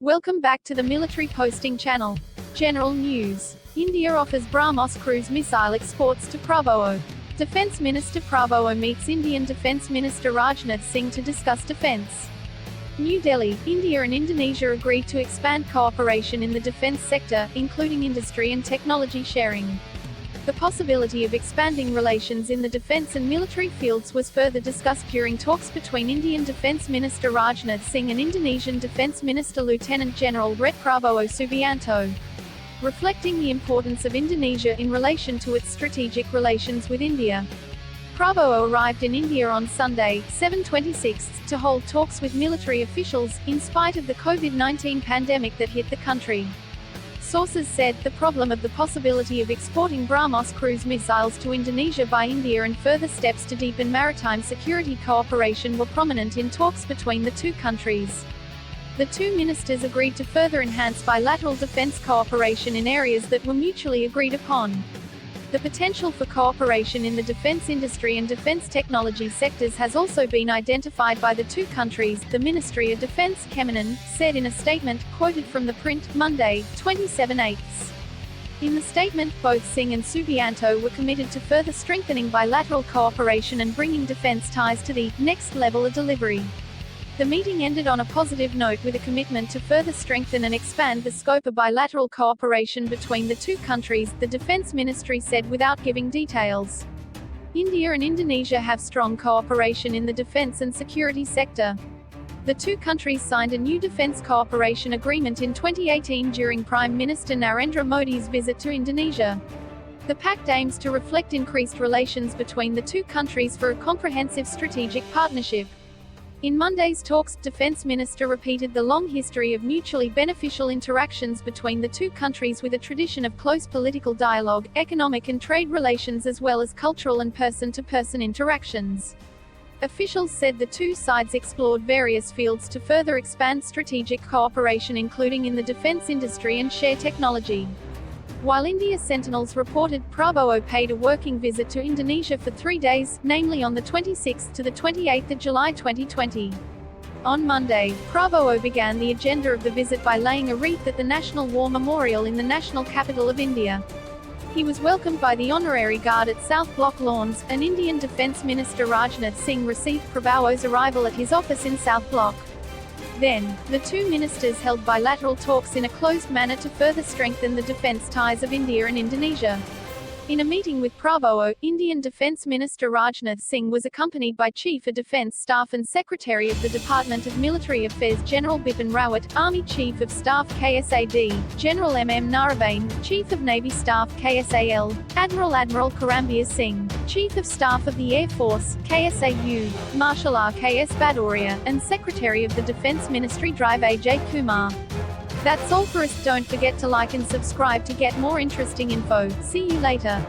Welcome back to the military posting channel. General news. India offers Brahmos cruise missile exports to Prabowo. Defense Minister Prabowo meets Indian Defense Minister Rajnath Singh to discuss defense. New Delhi. India and Indonesia agreed to expand cooperation in the defense sector, including industry and technology sharing. The possibility of expanding relations in the defense and military fields was further discussed during talks between Indian Defense Minister Rajnath Singh and Indonesian Defense Minister Lieutenant General Rajnath Prabowo Subianto. Reflecting the importance of Indonesia in relation to its strategic relations with India. Prabowo arrived in India on Sunday, 7/26, to hold talks with military officials, in spite of the COVID-19 pandemic that hit the country. Sources said the problem of the possibility of exporting Brahmos cruise missiles to Indonesia by India and further steps to deepen maritime security cooperation were prominent in talks between the two countries. The two ministers agreed to further enhance bilateral defense cooperation in areas that were mutually agreed upon. The potential for cooperation in the defense industry and defense technology sectors has also been identified by the two countries, the Ministry of Defense Kemenan said in a statement, quoted from the print, Monday, 27/8. In the statement, both Singh and Subianto were committed to further strengthening bilateral cooperation and bringing defense ties to the next level of delivery. The meeting ended on a positive note with a commitment to further strengthen and expand the scope of bilateral cooperation between the two countries, the Defense Ministry said without giving details. India and Indonesia have strong cooperation in the defense and security sector. The two countries signed a new defense cooperation agreement in 2018 during Prime Minister Narendra Modi's visit to Indonesia. The pact aims to reflect increased relations between the two countries for a comprehensive strategic partnership. In Monday's talks, Defense Minister repeated the long history of mutually beneficial interactions between the two countries with a tradition of close political dialogue, economic and trade relations as well as cultural and person-to-person interactions. Officials said the two sides explored various fields to further expand strategic cooperation including in the defense industry and share technology. While India Sentinels reported, Prabowo paid a working visit to Indonesia for 3 days, namely on the 26th to the 28th of July 2020. On Monday, Prabowo began the agenda of the visit by laying a wreath at the National War Memorial in the national capital of India. He was welcomed by the Honorary Guard at South Block Lawns, and Indian Defence Minister Rajnath Singh received Prabowo's arrival at his office in South Block. Then, the two ministers held bilateral talks in a closed manner to further strengthen the defense ties of India and Indonesia. In a meeting with Prabowo, Indian Defense Minister Rajnath Singh was accompanied by Chief of Defense Staff and Secretary of the Department of Military Affairs General Bipin Rawat, Army Chief of Staff KSAD, General M.M. Narabane, Chief of Navy Staff KSAL, Admiral Karambir Singh, Chief of Staff of the Air Force, KSAU, Marshal R.K.S. Bhadauria, and Secretary of the Defense Ministry Drive A.J. Kumar. That's all for us. Don't forget to like and subscribe to get more interesting info. See you later.